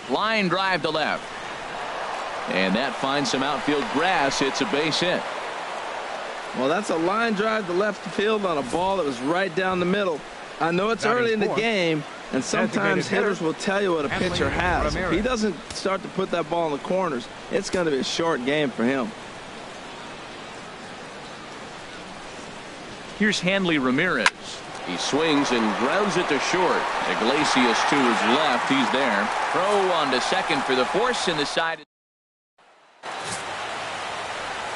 Line drive to left. And that finds some outfield grass. It's a base hit. Well, that's a line drive to left field on a ball that was right down the middle. I know it's early in the game, and sometimes hitters will tell you what a pitcher has. If he doesn't start to put that ball in the corners, it's going to be a short game for him. Here's Hanley Ramirez. He swings and grounds it to short. Iglesias to his left. He's there. Throw on to second for the force in the side.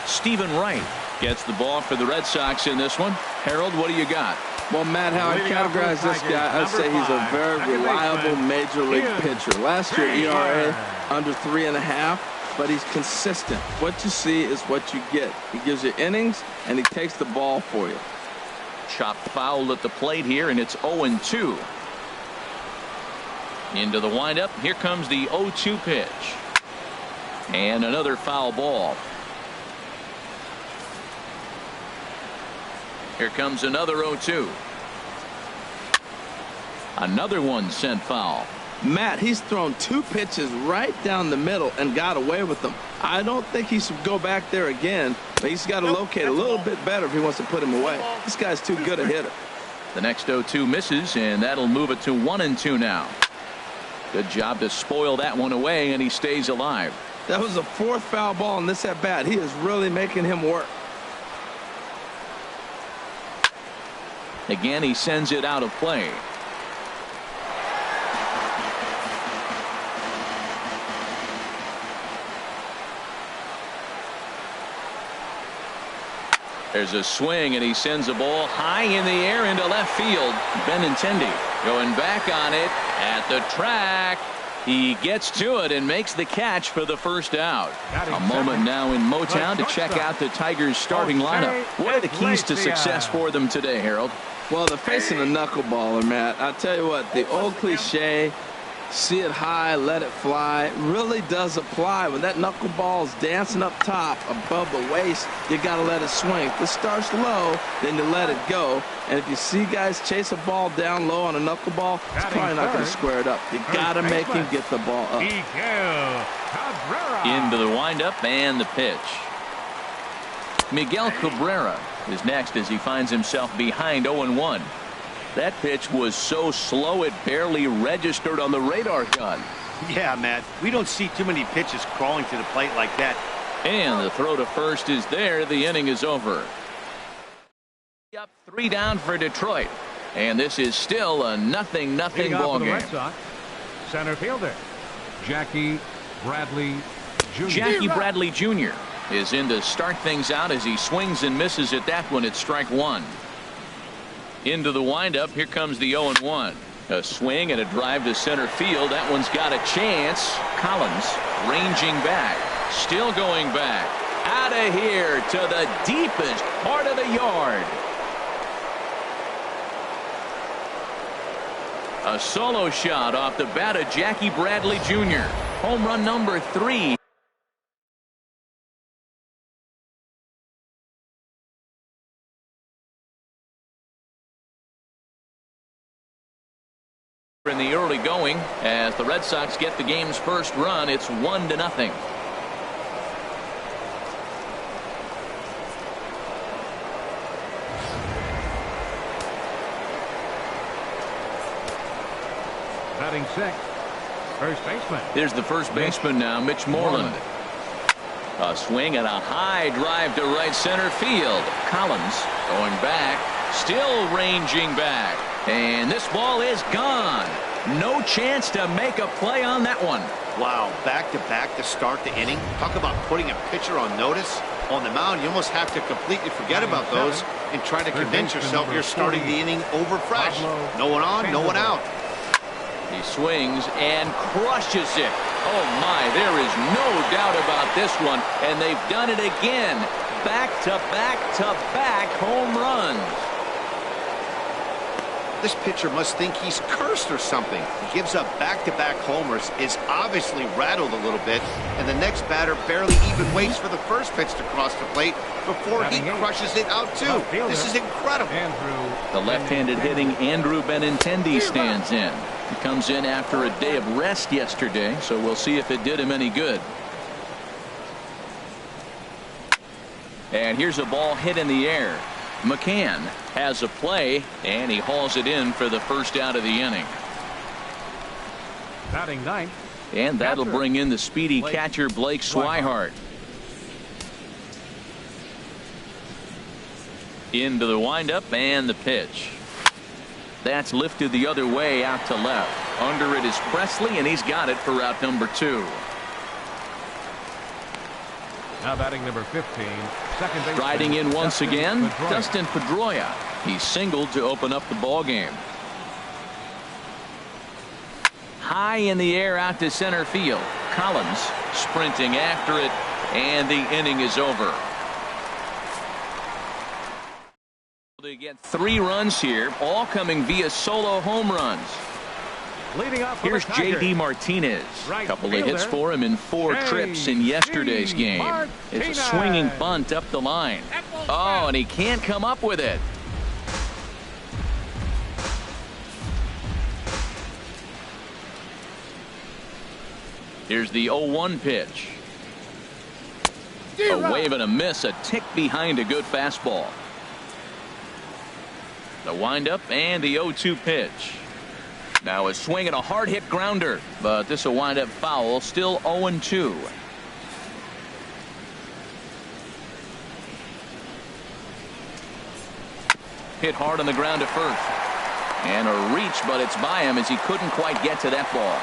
Stephen Wright gets the ball for the Red Sox in this one. Harold, what do you got? Well, Matt, how I categorize this guy, I'd say he's a very reliable major league pitcher. Last year, ERA under 3.5, but he's consistent. What you see is what you get. He gives you innings, and he takes the ball for you. Chopped foul at the plate here, and it's 0-2. Into the windup. Here comes the 0-2 pitch. And another foul ball. Here comes another 0-2. Another one sent foul. Matt, he's thrown 2 pitches right down the middle and got away with them. I don't think he should go back there again, but he's got to locate a little bit better if he wants to put him away. This guy's too good a hitter. The next 0-2 misses, and that'll move it to 1-2 now. Good job to spoil that one away, and he stays alive. That was the 4th foul ball in this at bat. He is really making him work. Again, he sends it out of play. There's a swing, and he sends a ball high in the air into left field. Benintendi going back on it at the track. He gets to it and makes the catch for the first out. A moment now in Motown to check out the Tigers starting lineup. What are the keys to success for them today, Harold? Well, they're facing a knuckleballer, Matt. I'll tell you what, the old cliche, see it high, let it fly, really does apply. When that knuckleball is dancing up top above the waist, you got to let it swing. If it starts low, then you let it go. And if you see guys chase a ball down low on a knuckleball, it's probably not going to square it up. You got to make him get the ball up. Into the windup and the pitch. Miguel Cabrera is next as he finds himself behind 0-1. That pitch was so slow it barely registered on the radar gun. Yeah, Matt, we don't see too many pitches crawling to the plate like that. And the throw to first is there. The inning is over. Up 3 down for Detroit, and this is still a 0-0 ball game. Red Sox, center fielder Jackie Bradley Jr. Jackie Bradley Jr. is in to start things out as he swings and misses at that one at strike 1. Into the windup. Here comes the 0-1. A swing and a drive to center field. That one's got a chance. Collins ranging back, still going back, out of here to the deepest part of the yard. A solo shot off the bat of Jackie Bradley Jr. Home run number 3. In the early going, as the Red Sox get the game's first run, it's 1-0. Batting 6th, first baseman. There's the first baseman now, Mitch Moreland. A swing and a high drive to right center field. Collins going back, still ranging back, and this ball is gone. No chance to make a play on that one. Wow, back-to-back to start the inning. Talk about putting a pitcher on notice. On the mound, you almost have to completely forget about those and try to convince yourself you're starting the inning over fresh. No one on, no one out. He swings and crushes it. Oh my, there is no doubt about this one, and they've done it again. Back-to-back-to-back home runs. This pitcher must think he's cursed or something. He gives up back-to-back homers, is obviously rattled a little bit, and the next batter barely even waits for the first pitch to cross the plate before he crushes it out too. This is incredible. The left-handed hitting Andrew Benintendi stands in. He comes in after a day of rest yesterday, so we'll see if it did him any good. And here's a ball hit in the air. McCann has a play, and he hauls it in for the first out of the inning. Batting ninth. And that'll bring in the speedy catcher Blake Swihart. Into the windup and the pitch. That's lifted the other way out to left. Under it is Presley, and he's got it for out number 2. Now batting number 15, second base. Riding in once again, Pedroia. Dustin Pedroia. He singled to open up the ball game. High in the air out to center field. Collins sprinting after it, and the inning is over. They get 3 runs here, all coming via solo home runs. Leading off Here's J.D. Martinez. A couple of hits for him in 4 trips in yesterday's game. It's a swinging bunt up the line. Oh, and he can't come up with it. Here's the 0-1 pitch. A wave and a miss, a tick behind a good fastball. The windup and the 0-2 pitch. Now a swing and a hard hit grounder, but this will wind up foul. Still 0-2. Hit hard on the ground to first. And a reach, but it's by him as he couldn't quite get to that ball.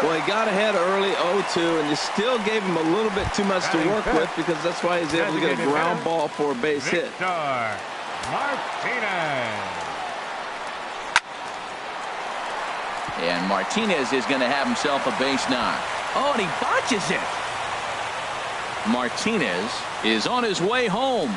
Well, he got ahead early 0-2, and you still gave him a little bit too much to work with, because that's why he's able to get a ground ball for a base hit. Martinez. And Martinez is going to have himself a base knock. Oh, and he botches it. Martinez is on his way home.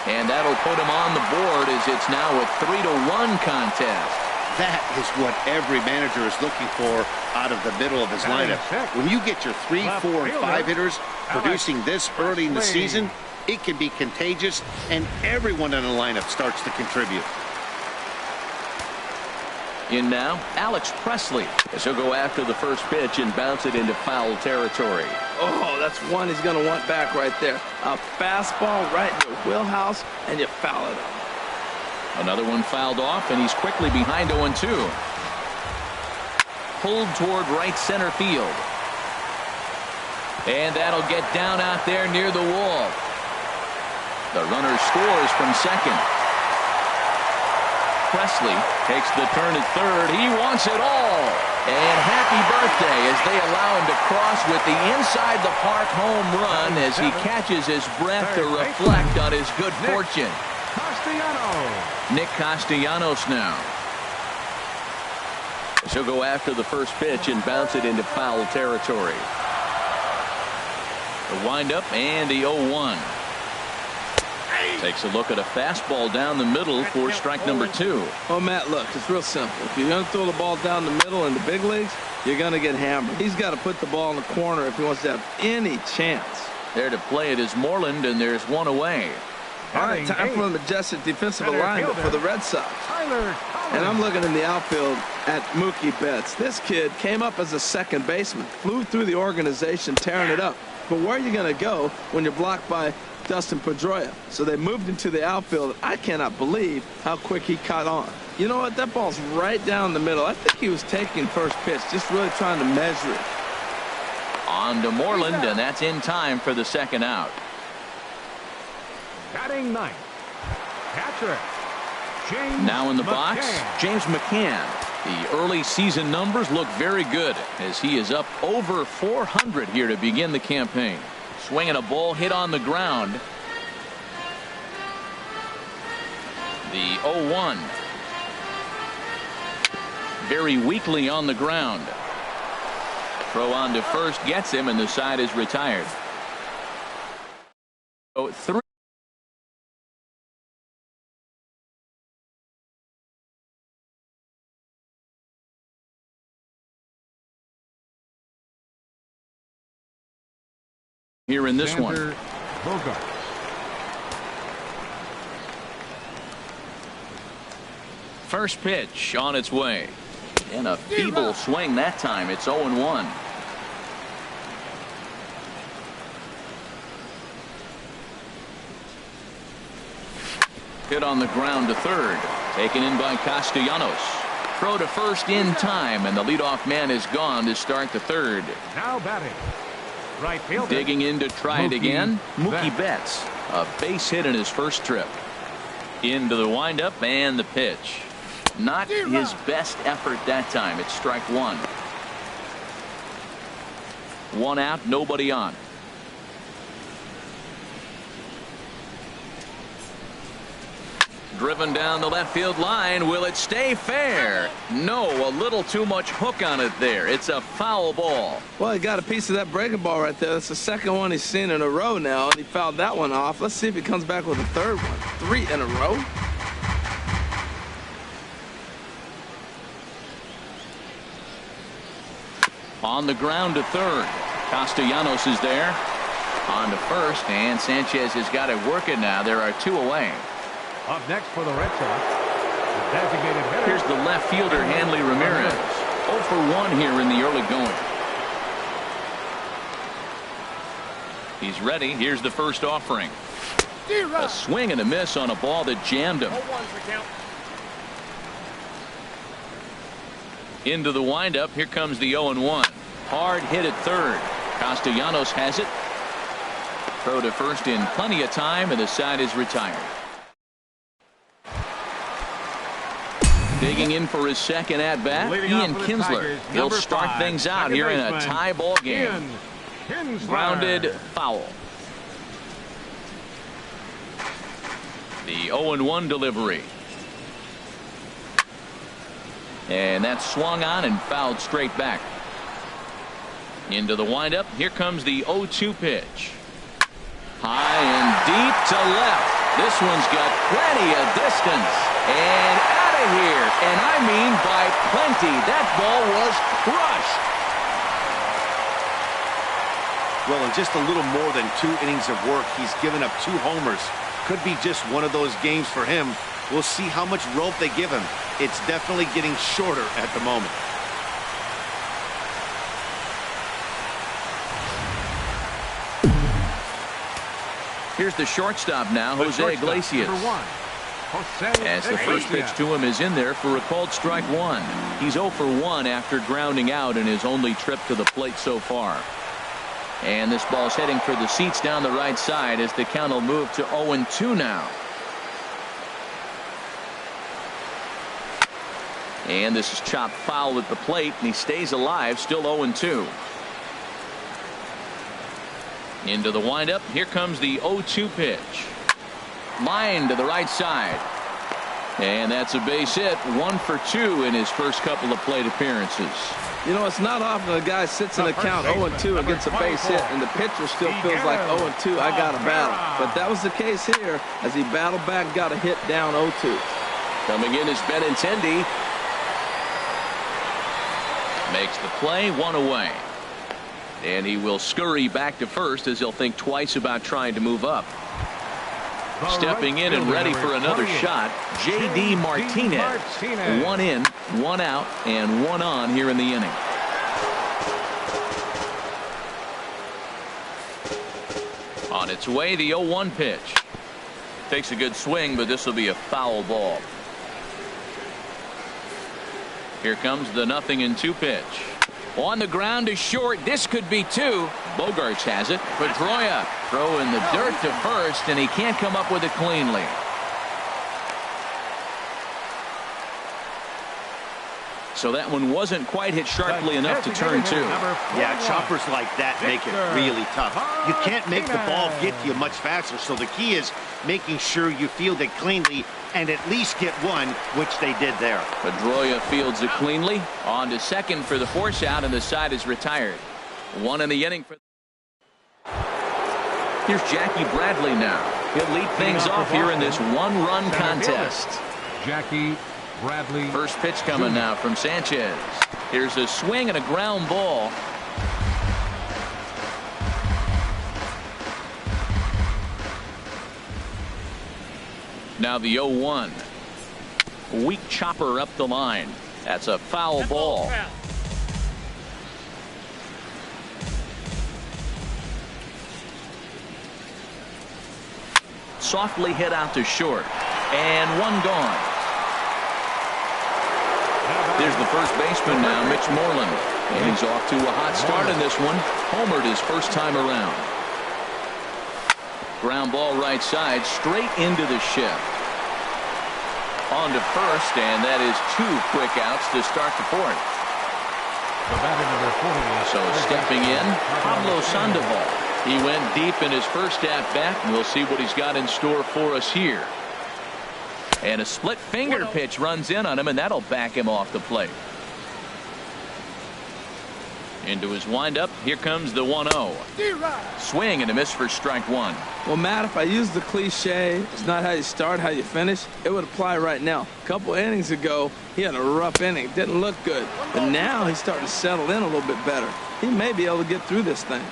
And that'll put him on the board as it's now a 3-1 contest. That is what every manager is looking for out of the middle of his lineup. When you get your 3, 4, and 5 hitters producing this early in the season, it can be contagious, and everyone in the lineup starts to contribute. In now, Alex Presley, as he'll go after the first pitch and bounce it into foul territory. Oh, that's one he's going to want back right there. A fastball right in the wheelhouse, and you foul it up. Another one fouled off, and he's quickly behind 0-2. Pulled toward right center field. And that'll get down out there near the wall. The runner scores from second. Presley takes the turn at third. He wants it all. And happy birthday as they allow him to cross with the inside the park home run as he catches his breath to reflect on his good fortune. Nick Castellanos now. He'll go after the first pitch and bounce it into foul territory. The windup and the 0-1. Takes a look at a fastball down the middle for strike number 2. Oh, Matt, look, it's real simple. If you're going to throw the ball down the middle in the big leagues, you're going to get hammered. He's got to put the ball in the corner if he wants to have any chance. There to play it is Moreland, and there's one away. All right, time for a majestic defensive alignment for the Red Sox. And I'm looking in the outfield at Mookie Betts. This kid came up as a second baseman, flew through the organization, tearing it up. But where are you going to go when you're blocked by Dustin Pedroia? So they moved into the outfield. I cannot believe how quick he caught on. You know what? That ball's right down the middle. I think he was taking first pitch, just really trying to measure it. On to Moreland, and that's in time for the second out. Batting ninth, catcher James now in the box, McCann. James McCann. The early season numbers look very good as he is up over 400 here to begin the campaign. Swinging a ball hit on the ground. The 0-1. Very weakly on the ground. Throw on to first gets him, and the side is retired. So 3. Here in this one. Bogart. First pitch on its way. And a feeble swing that time. It's 0-1. Hit on the ground to third. Taken in by Castellanos. Throw to first in time, and the leadoff man is gone to start the third. Now batting. Right fielder. Digging in to try it again. Mookie Betts. A base hit in his first trip. Into the windup and the pitch. Not his best effort that time. It's strike one. One out, nobody on. Driven down the left field line. Will it stay fair? No, a little too much hook on it there. It's a foul ball. Well, he got a piece of that breaking ball right there. That's the second one he's seen in a row now, and he fouled that one off. Let's see if he comes back with a third one. 3 in a row. On the ground to third. Castellanos is there. On to first, and Sanchez has got it working now. There are 2 away. Up next for the Red Sox, the designated hitter. Here's the left fielder, Hanley Ramirez. 0 for 1 here in the early going. He's ready. Here's the first offering. A swing and a miss on a ball that jammed him. Into the windup. Here comes the 0-1. Hard hit at third. Castellanos has it. Throw to first in plenty of time, and the side is retired. Digging in for his second at-bat, Ian Kinsler. He'll start things out here in a tie ball game. Grounded foul. The 0-1 delivery. And that's swung on and fouled straight back. Into the windup. Here comes the 0-2 pitch. High and deep to left. This one's got plenty of distance. And out of here. And I mean by plenty. That ball was crushed. Well, in just a little more than 2 innings of work, he's given up 2 homers. Could be just one of those games for him. We'll see how much rope they give him. It's definitely getting shorter at the moment. Here's the shortstop now, Jose Iglesias. As the first pitch to him is in there for a called strike one. He's 0 for 1 after grounding out in his only trip to the plate so far. And this ball's heading for the seats down the right side as the count will move to 0-2 now. And this is chopped foul at the plate, and he stays alive, still 0-2. Into the windup. Here comes the 0-2 pitch. Line to the right side. And that's a base hit. 1 for 2 in his first couple of plate appearances. You know, it's not often a guy sits in the count 0-2 and gets a base hit, and the pitcher still feels like 0-2, I got to battle. But that was the case here as he battled back, got a hit down 0-2. Coming in is Benintendi. Makes the play, 1 away. And he will scurry back to first as he'll think twice about trying to move up. Stepping in and ready for another shot, J.D. Martinez. 1 in, 1 out, and 1 on here in the inning. On its way, the 0-1 pitch. Takes a good swing, but this will be a foul ball. Here comes the 0-2 pitch. On the ground is short. This could be 2. Bogarts has it. Pedroia throw in the dirt to first, and he can't come up with it cleanly. So that one wasn't quite hit sharply enough to turn 2. Yeah, choppers like that make it really tough. You can't make the ball get to you much faster, so the key is making sure you field it cleanly and at least get 1, which they did there. Pedroia fields it cleanly. On to second for the force out, and the side is retired. 1 in the inning. Here's Jackie Bradley now. He'll lead things off here in this 1-run contest. Jackie Bradley. First pitch coming now from Sanchez. Here's a swing and a ground ball. Now the 0-1. Weak chopper up the line. That's a foul ball. Softly hit out to short. And one gone. There's the first baseman now, Mitch Moreland. And he's off to a hot start in this one. Homered his first time around. Ground ball right side, straight into the shift. On to first, and that is 2 quick outs to start the fourth. So stepping in, Pablo Sandoval. He went deep in his first at-bat, and we'll see what he's got in store for us here. And a split finger pitch runs in on him, and that'll back him off the plate. Into his windup, here comes the 1-0. Swing and a miss for strike one. Well, Matt, if I use the cliche, it's not how you start, how you finish, it would apply right now. A couple innings ago, he had a rough inning. Didn't look good. But now he's starting to settle in a little bit better. He may be able to get through this thing.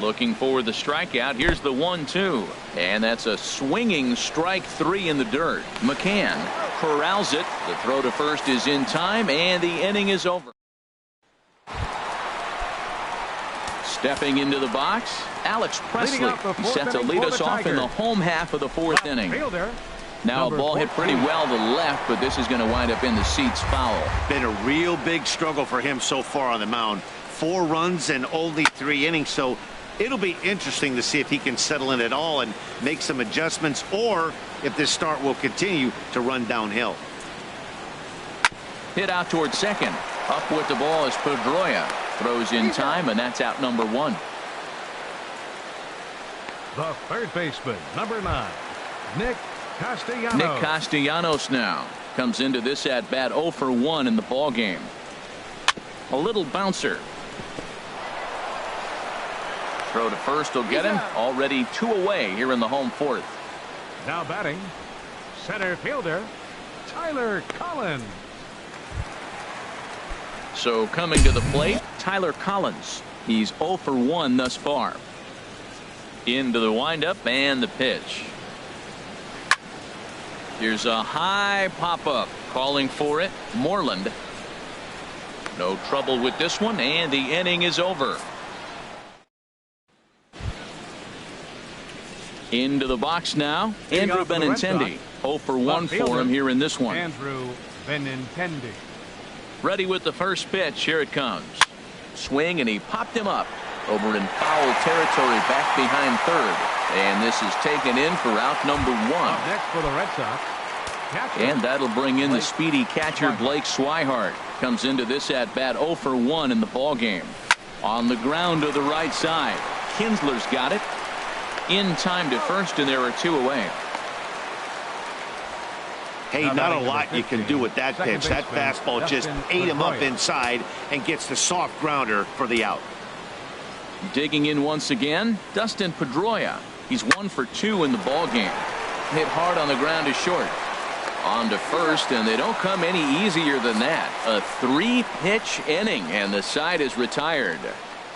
Looking for the strikeout. Here's the 1-2. And that's a swinging strike 3 in the dirt. McCann corrals it. The throw to first is in time, and the inning is over. Stepping into the box, Alex Presley. He's set to lead us off in the home half of the fourth inning. Now a ball hit pretty well to left, but this is going to wind up in the seats foul. Been a real big struggle for him so far on the mound. 4 runs and only 3 innings, so it'll be interesting to see if he can settle in at all and make some adjustments, or if this start will continue to run downhill. Hit out towards second. Up with the ball is Pedroia. Throws in time, and that's out number 1. The third baseman, number 9, Nick Castellanos. Nick Castellanos now comes into this at bat 0 for 1 in the ball game. A little bouncer. Throw to first will get him. Already 2 away here in the home fourth. Now batting, center fielder Tyler Collins. So coming to the plate, Tyler Collins. He's 0 for 1 thus far. Into the windup and the pitch. Here's a high pop-up. Calling for it, Moreland. No trouble with this one, and the inning is over. Into the box now, Andrew Benintendi. 0 for 1 for him here in this one. Andrew Benintendi. Ready with the first pitch. Here it comes. Swing, and he popped him up over in foul territory back behind third. And this is taken in for out number 1. Up next for the Red Sox. Catcher. And that'll bring in the speedy catcher Blake Swihart. Comes into this at bat 0 for 1 in the ball game. On the ground to the right side. Kinsler's got it. In time to first, and there are 2 away. Hey, not a lot you can do with that pitch. That fastball just ate him up inside and gets the soft grounder for the out. Digging in once again, Dustin Pedroia. He's 1 for 2 in the ball game. Hit hard on the ground to short. On to first, and they don't come any easier than that. A 3-pitch inning, and the side is retired.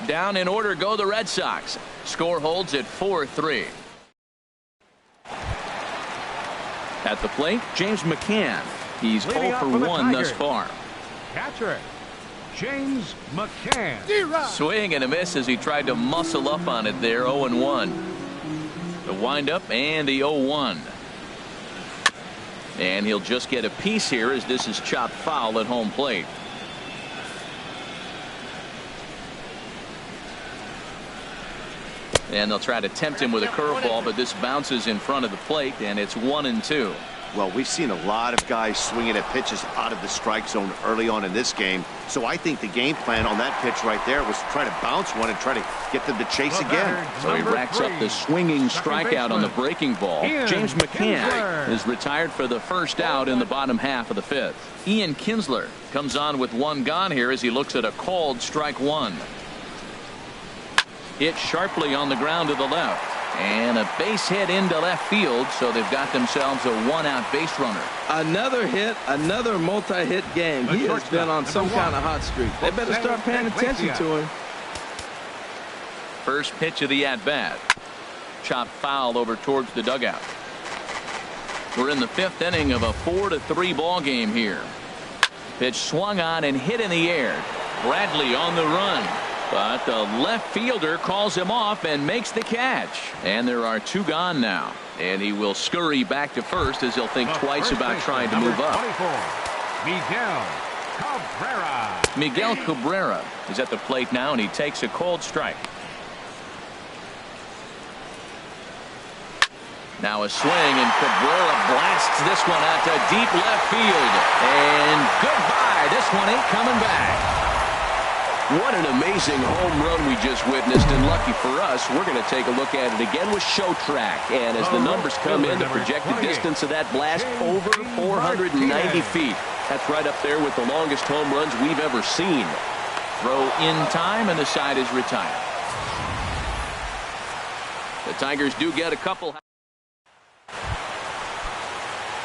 Down in order go the Red Sox. Score holds at 4-3. At the plate, James McCann. He's 0 for 1 thus far. Catcher James McCann. Swing and a miss as he tried to muscle up on it there. 0-1. The windup and the 0-1. And he'll just get a piece here as this is chopped foul at home plate. And they'll try to tempt him with a curveball, but this bounces in front of the plate, and it's 1-2. Well, we've seen a lot of guys swinging at pitches out of the strike zone early on in this game. So I think the game plan on that pitch right there was to try to bounce one and try to get them to chase again. So he racks up the swinging strikeout on the breaking ball. James McCann is retired for the first out in the bottom half of the 5th. Ian Kinsler comes on with 1 gone here as he looks at a called strike 1. Hit sharply on the ground to the left. And a base hit into left field, so they've got themselves a 1-out base runner. Another hit, another multi-hit game. He has been on some kind of hot streak. They better start paying attention to him. First pitch of the at-bat. Chopped foul over towards the dugout. We're in the 5th inning of a 4-3 ball game here. Pitch swung on and hit in the air. Bradley on the run, but the left fielder calls him off and makes the catch. And there are 2 gone now, and he will scurry back to first as he'll think twice about trying to move up. 24, Miguel Cabrera is at the plate now, and he takes a cold strike. Now a swing, and Cabrera blasts this one out to deep left field. And goodbye. This one ain't coming back. What an amazing home run we just witnessed, and lucky for us, we're going to take a look at it again with Show Track. And as the numbers come in, the projected distance of that blast over 490 feet. That's right up there with the longest home runs we've ever seen. Throw in time, and the side is retired. The Tigers do get a couple.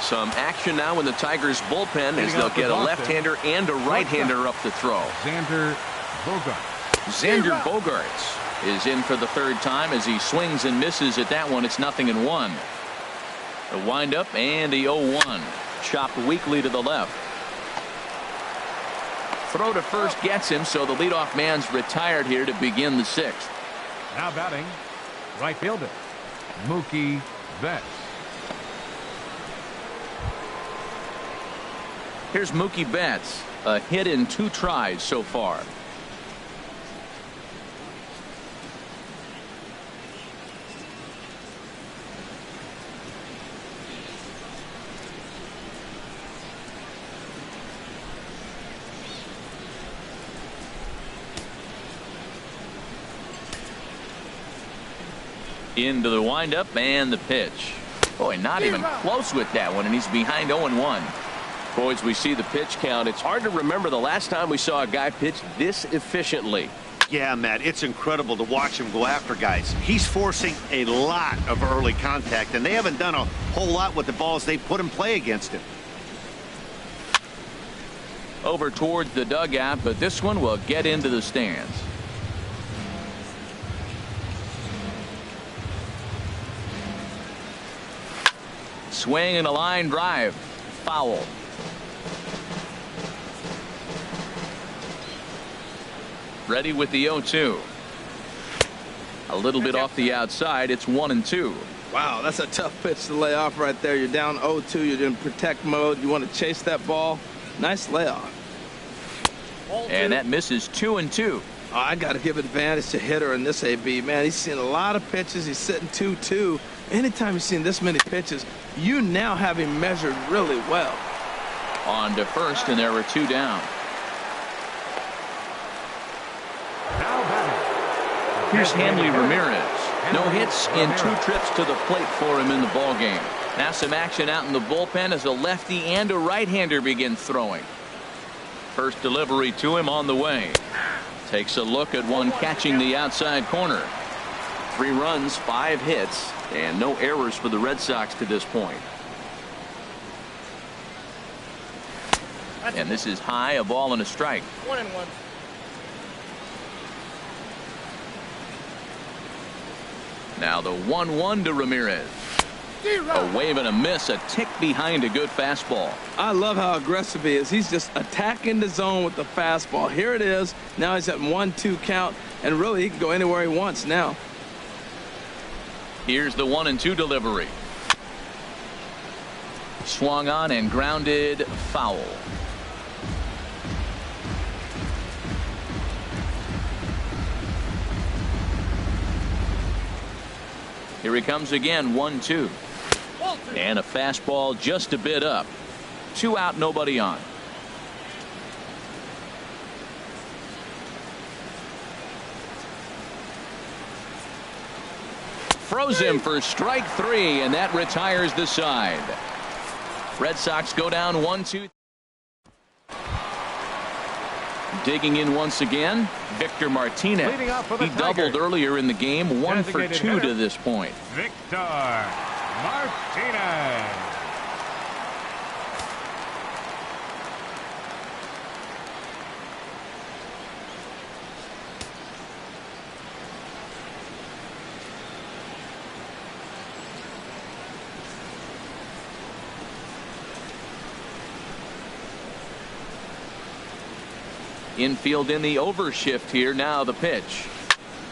Some action now in the Tigers bullpen as they'll get a left-hander and a right-hander up to throw. Xander Bogaerts is in for the 3rd time as he swings and misses at that one. It's 0-1. The windup and the 0-1. Chopped weakly to the left. Throw to first gets him, so the leadoff man's retired here to begin the 6th. Now batting, right fielder, Mookie Betts. Here's Mookie Betts, a hit in 2 tries so far. Into the windup and the pitch. Boy, not even close with that one, and he's behind 0-1. Boys, we see the pitch count. It's hard to remember the last time we saw a guy pitch this efficiently. Yeah, Matt, it's incredible to watch him go after guys. He's forcing a lot of early contact, and they haven't done a whole lot with the balls they put in play against him. Over towards the dugout, but this one will get into the stands. Swing and a line drive. Foul. Ready with the 0-2. A little bit off the outside. It's 1-2. Wow, that's a tough pitch to lay off right there. You're down 0-2. You're in protect mode. You want to chase that ball. Nice layoff. And that misses 2-2. Oh, I got to give advantage to hitter in this AB. Man, he's seen a lot of pitches. He's sitting 2-2. Anytime you've seen this many pitches, you now have him measured really well. On to first, and there were 2 down. Here's Hanley Ramirez. No hits in 2 trips to the plate for him in the ball game. Now some action out in the bullpen as a lefty and a right-hander begin throwing. First delivery to him on the way. Takes a look at one catching the outside corner. 3 runs, 5 hits, and no errors for the Red Sox to this point. And this is high, a ball and a strike. 1-1. Now the 1-1 to Ramirez. A wave and a miss, a tick behind a good fastball. I love how aggressive he is. He's just attacking the zone with the fastball. Here it is. Now he's at 1-2 count, and really he can go anywhere he wants now. Here's the 1-2 delivery. Swung on and grounded foul. Here he comes again, 1-2. And a fastball just a bit up. 2 out, nobody on. Throws him for strike 3, and that retires the side. Red Sox go down 1-2. Digging in once again, Victor Martinez. He doubled earlier in the game, 1 for 2 to this point. Victor Martinez. Infield in the overshift here. Now the pitch.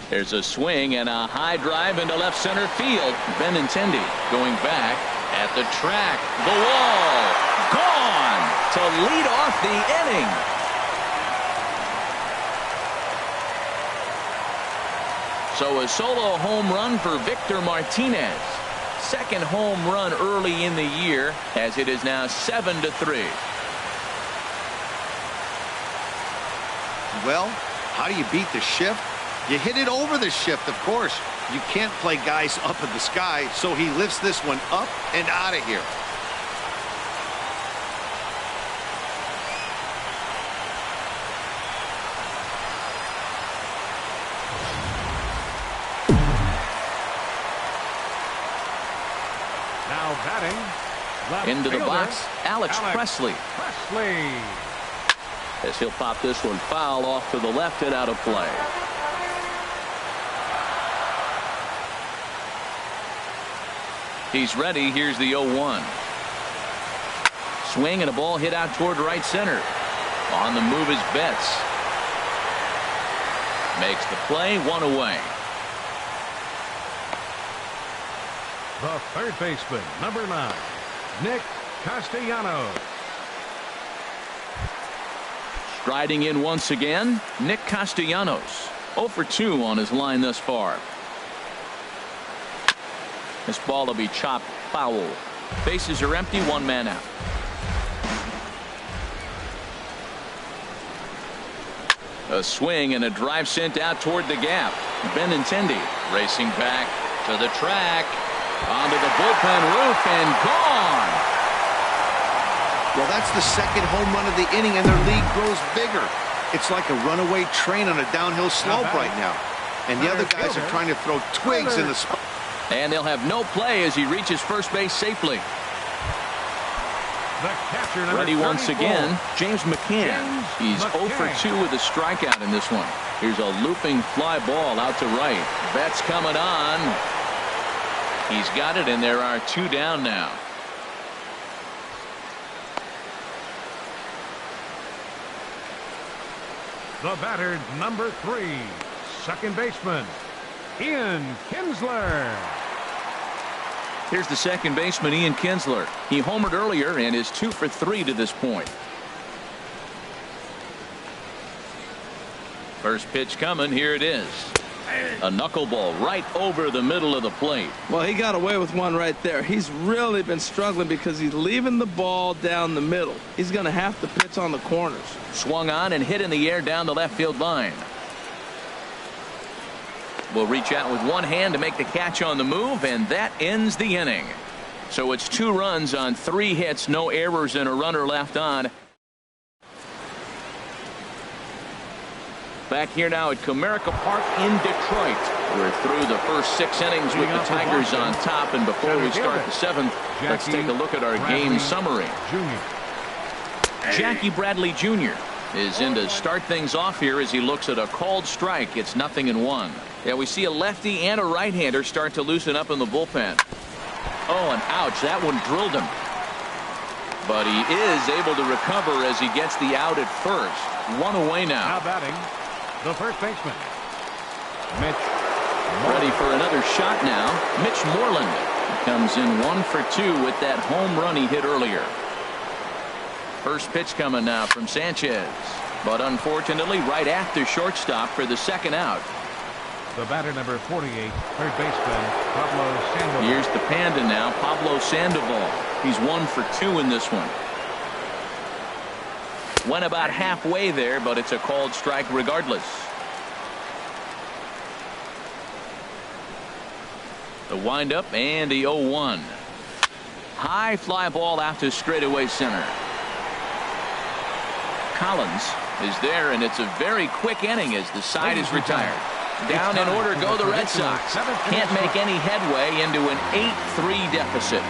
There's a swing and a high drive into left center field. Benintendi going back at the track. The wall. Gone to lead off the inning. So a solo home run for Victor Martinez. Second home run early in the year, as it is now 7-3. Well, how do you beat the shift? You hit it over the shift, of course. You can't play guys up in the sky, so he lifts this one up and out of here. Now batting. Into the box, Alex Presley. Presley. As he'll pop this one foul off to the left and out of play. He's ready. Here's the 0-1. Swing and a ball hit out toward right center. On the move is Betts. Makes the play, one away. The third baseman, number 9, Nick Castellanos. Striding in once again, Nick Castellanos. 0 for 2 on his line thus far. This ball will be chopped foul. Bases are empty, one man out. A swing and a drive sent out toward the gap. Benintendi racing back to the track. Onto the bullpen roof and gone. Well, that's the second home run of the inning, and their lead grows bigger. It's like a runaway train on a downhill slope right now. And the other guys are trying to throw twigs in the spot. And they'll have no play as he reaches first base safely. The catcher, number Ready once 34. again, James McCann. He's 0 for 2 with a strikeout in this one. Here's a looping fly ball out to right. Betts coming on. He's got it, and there are 2 down now. The batter, number 3, second baseman, Ian Kinsler. Here's the second baseman, Ian Kinsler. He homered earlier and is 2 for 3 to this point. First pitch coming. Here it is. A knuckleball right over the middle of the plate. Well, he got away with one right there. He's really been struggling because he's leaving the ball down the middle. He's going to have to pitch on the corners. Swung on and hit in the air down the left field line. Will reach out with one hand to make the catch on the move, and that ends the inning. So it's 2 runs on 3 hits, no errors, and a runner left on. Back here now at Comerica Park in Detroit. We're through the first 6 innings with the Tigers on top, and before we start the 7th, let's take a look at our game summary. Jackie Bradley Jr. is in to start things off here as he looks at a called strike. It's 0-1. Yeah, we see a lefty and a right-hander start to loosen up in the bullpen. Oh, and ouch, that one drilled him. But he is able to recover as he gets the out at first. 1 away now. Now batting, the first baseman, Mitch. Ready for another shot now. Mitch Moreland comes in 1 for 2 with that home run he hit earlier. First pitch coming now from Sanchez, but unfortunately right at the shortstop for the second out. The batter, number 48, third baseman, Pablo Sandoval. Here's the Panda now, Pablo Sandoval. He's 1 for 2 in this one. Went about halfway there, but it's a called strike regardless. The windup and the 0-1. High fly ball out to straightaway center. Collins is there, and it's a very quick inning as the side is retired. Down in order go the Red Sox. Can't make any headway into an 8-3 deficit.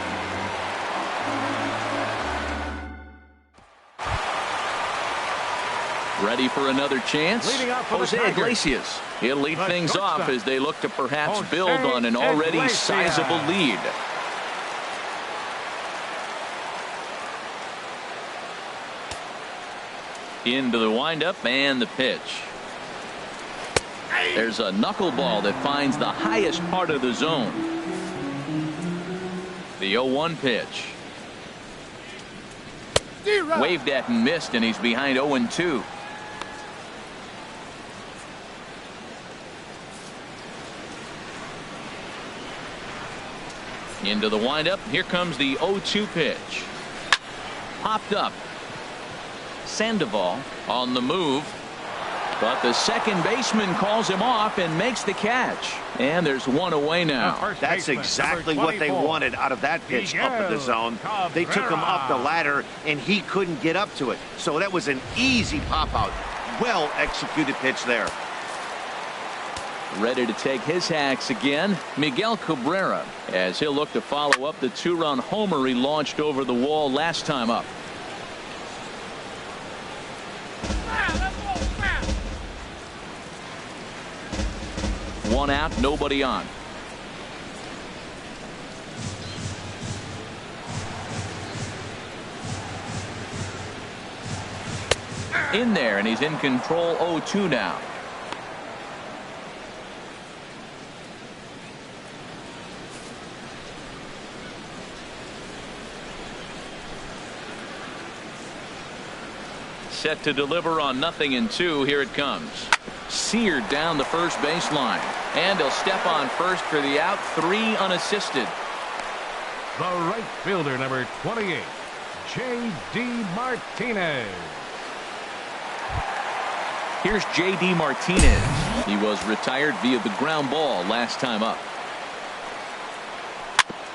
Ready for another chance? Jose Iglesias. He'll lead things off as they look to perhaps build on an already sizable lead. Into the windup and the pitch. There's a knuckleball that finds the highest part of the zone. The 0-1 pitch. Waved at and missed, and he's behind 0-2. Into the windup. Here comes the 0-2 pitch. Popped up. Sandoval on the move. But the second baseman calls him off and makes the catch. And there's one away now. That's exactly what they wanted out of that pitch up in the zone. They took him up the ladder, and he couldn't get up to it. So that was an easy pop-out. Well executed pitch there. Ready to take his hacks again, Miguel Cabrera, as he'll look to follow up the two-run homer he launched over the wall last time up. One out, nobody on. In there, and he's in control. 0-2 now. Set to deliver on 0-2. Here it comes. Seared down the first baseline, and he'll step on first for the out. 3 unassisted. The right fielder, number 28, J.D. Martinez. Here's J.D. Martinez. He was retired via the ground ball last time up.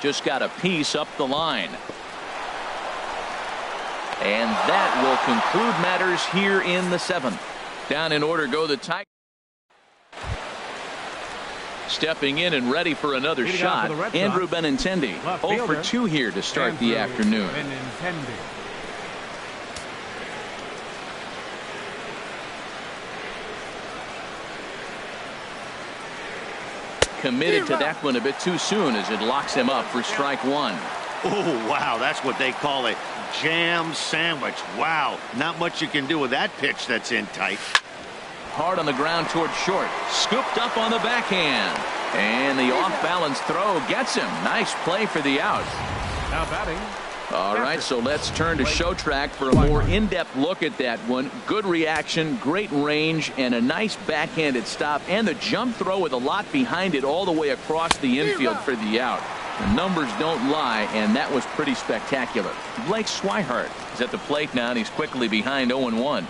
Just got a piece up the line. And that will conclude matters here in the 7th. Down in order go the Tigers. Stepping in and ready for another shot, Andrew Benintendi. 0 for 2 here to start the afternoon. Committed to that one a bit too soon as it locks him up for strike 1. Oh, wow, that's what they call a jam sandwich. Wow, not much you can do with that pitch that's in tight. Hard on the ground toward short. Scooped up on the backhand. And the off-balance throw gets him. Nice play for the out. Now batting. All right, so let's turn to Show Track for a more in-depth look at that one. Good reaction, great range, and a nice backhanded stop. And the jump throw with a lot behind it all the way across the infield for the out. The numbers don't lie, and that was pretty spectacular. Blake Swihart is at the plate now, and he's quickly behind 0-1.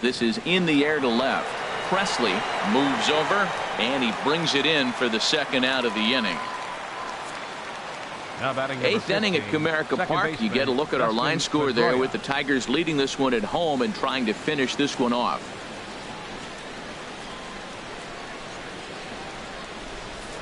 This is in the air to left. Presley moves over, and he brings it in for the second out of the inning. Eighth inning at Comerica Park. You get a look at our line score there with the Tigers leading this one at home and trying to finish this one off.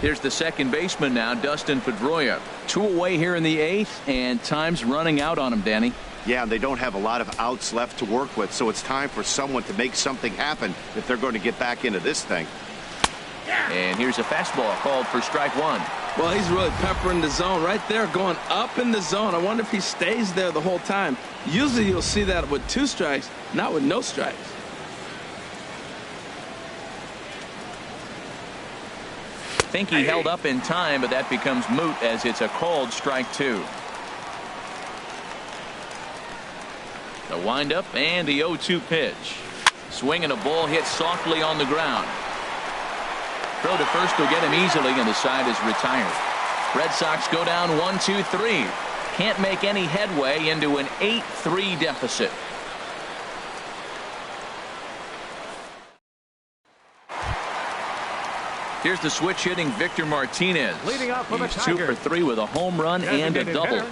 Here's the second baseman now, Dustin Pedroia. 2 away here in the 8th, and time's running out on him, Danny. Yeah, and they don't have a lot of outs left to work with, so it's time for someone to make something happen if they're going to get back into this thing. And here's a fastball called for strike 1. Well, he's really peppering the zone right there, going up in the zone. I wonder if he stays there the whole time. Usually you'll see that with 2 strikes, not with no strikes. I think he held up in time, but that becomes moot as it's a called strike 2. The windup and the 0-2 pitch. Swinging a ball hit softly on the ground. Throw to first will get him easily, and the side is retired. Red Sox go down 1-2-3. Can't make any headway into an 8-3 deficit. Here's the switch hitting Victor Martinez. Leading off for the He's 2 for 3 with a home run and a double.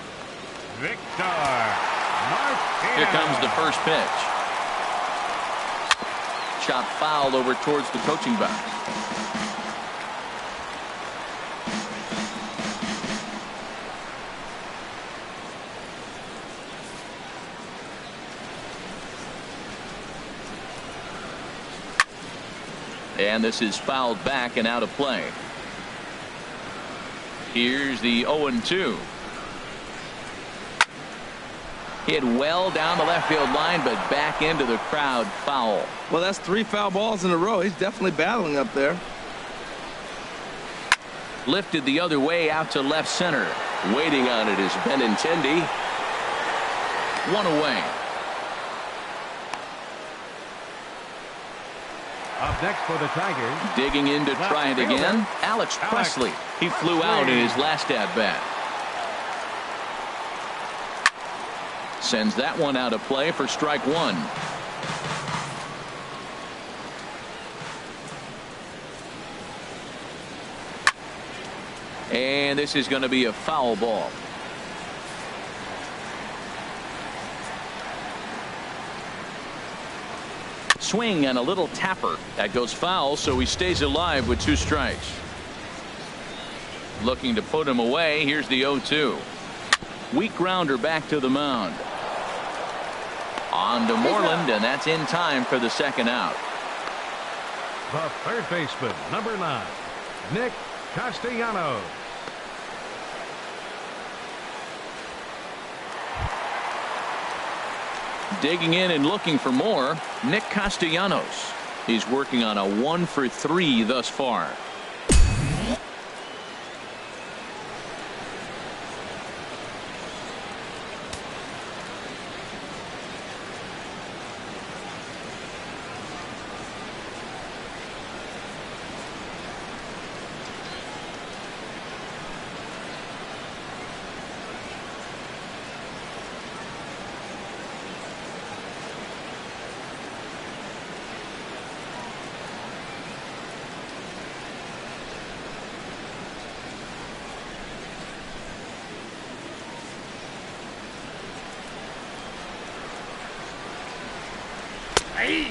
Victor Martinez. Here comes the first pitch. Chop foul over towards the coaching box. And this is fouled back and out of play. Here's the 0-2. Hit well down the left field line, but back into the crowd. Foul. Well, that's 3 foul balls in a row. He's definitely battling up there. Lifted the other way out to left center. Waiting on it is Benintendi. 1 away. Up next for the Tigers. Digging in to try it again. Alex Presley. He flew out in his last at bat. Sends that one out of play for strike 1. And this is going to be a foul ball. Swing and a little tapper. That goes foul, so he stays alive with 2 strikes. Looking to put him away. Here's the 0-2. Weak grounder back to the mound. On to Moreland, and that's in time for the second out. The third baseman, number 9, Nick Castellanos. Digging in and looking for more, Nick Castellanos. He's working on a 1 for 3 thus far.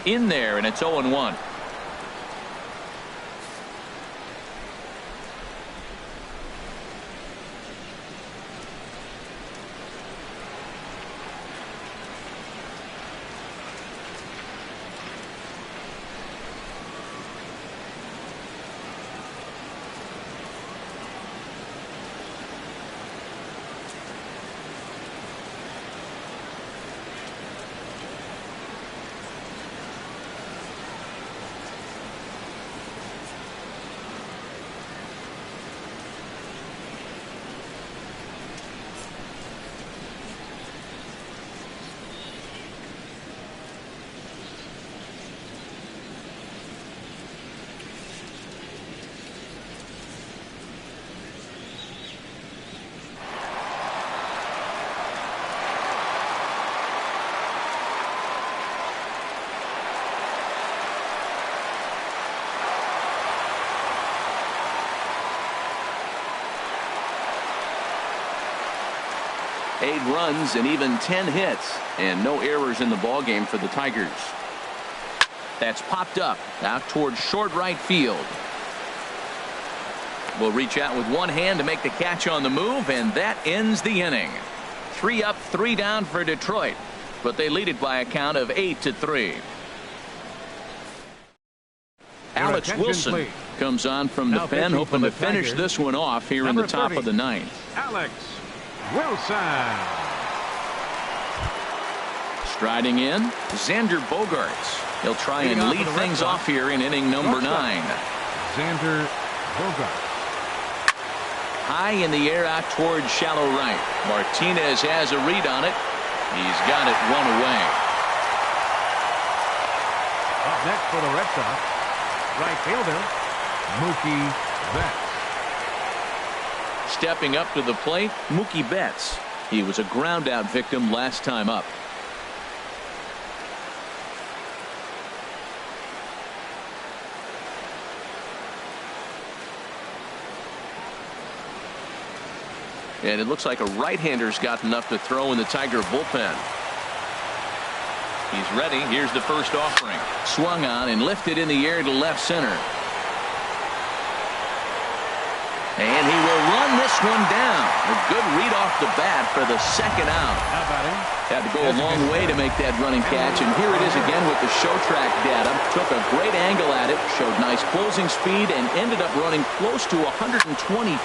In there, and it's 0-1. Eight runs and even 10 hits, and no errors in the ballgame for the Tigers. That's popped up out towards short right field. Will reach out with one hand to make the catch on the move, and that ends the inning. 3 up, 3 down for Detroit, but they lead it by a count of 8-3. Alex Wilson comes on from the pen, hoping to finish this one off here in the top of the 9th. Alex Wilson. Striding in, Xander Bogaerts. He'll try and lead things off here in inning number 9. Xander Bogaerts. High in the air out towards shallow right. Martinez has a read on it. He's got it 1 away. Up next for the Red Sox, right fielder Mookie Betts. Stepping up to the plate, Mookie Betts. He was a ground out victim last time up. And it looks like a right-hander's got enough to throw in the Tiger bullpen. He's ready. Here's the first offering. Swung on and lifted in the air to left center. And he will run this this one down. A good read off the bat for the second out. Now batting. Had to go a long way to make that running catch, and here it is again with the show track data. Took a great angle at it, showed nice closing speed, and ended up running close to 120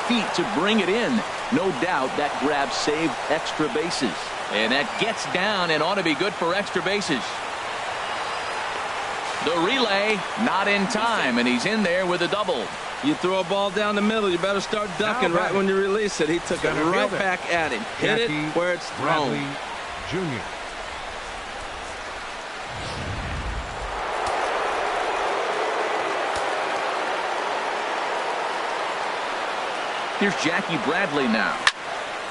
feet to bring it in. No doubt that grab saved extra bases. And that gets down and ought to be good for extra bases. The relay not in time, and he's in there with a double. You throw a ball down the middle, you better start ducking right when you release it. He took it right back at him. Hit it where it's thrown. Bradley Jr. Here's Jackie Bradley now.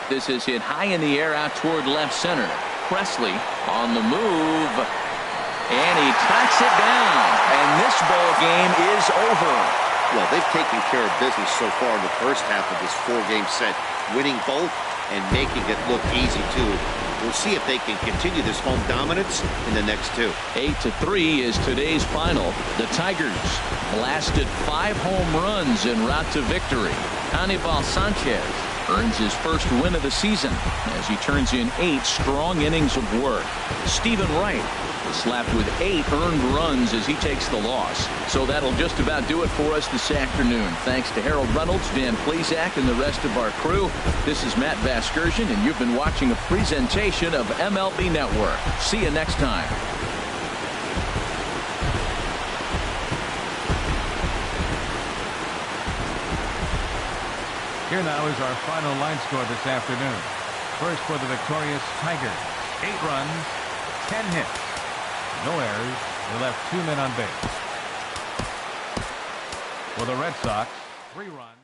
This is hit high in the air out toward left center. Presley on the move. And he tracks it down. And this ball game is over. Well, they've taken care of business so far in the first half of this 4-game set, winning both and making it look easy, too. We'll see if they can continue this home dominance in the next two. 8-3 is today's final. The Tigers blasted 5 home runs en route to victory. Anibal Sanchez earns his first win of the season as he turns in 8 strong innings of work. Stephen Wright is slapped with 8 earned runs as he takes the loss. So that'll just about do it for us this afternoon. Thanks to Harold Reynolds, Van Plesac, and the rest of our crew. This is Matt Vasgersian, and you've been watching a presentation of MLB Network. See you next time. Here now is our final line score this afternoon. First for the victorious Tigers, 8 runs, 10 hits, no errors. They left 2 men on base. For the Red Sox, 3 runs.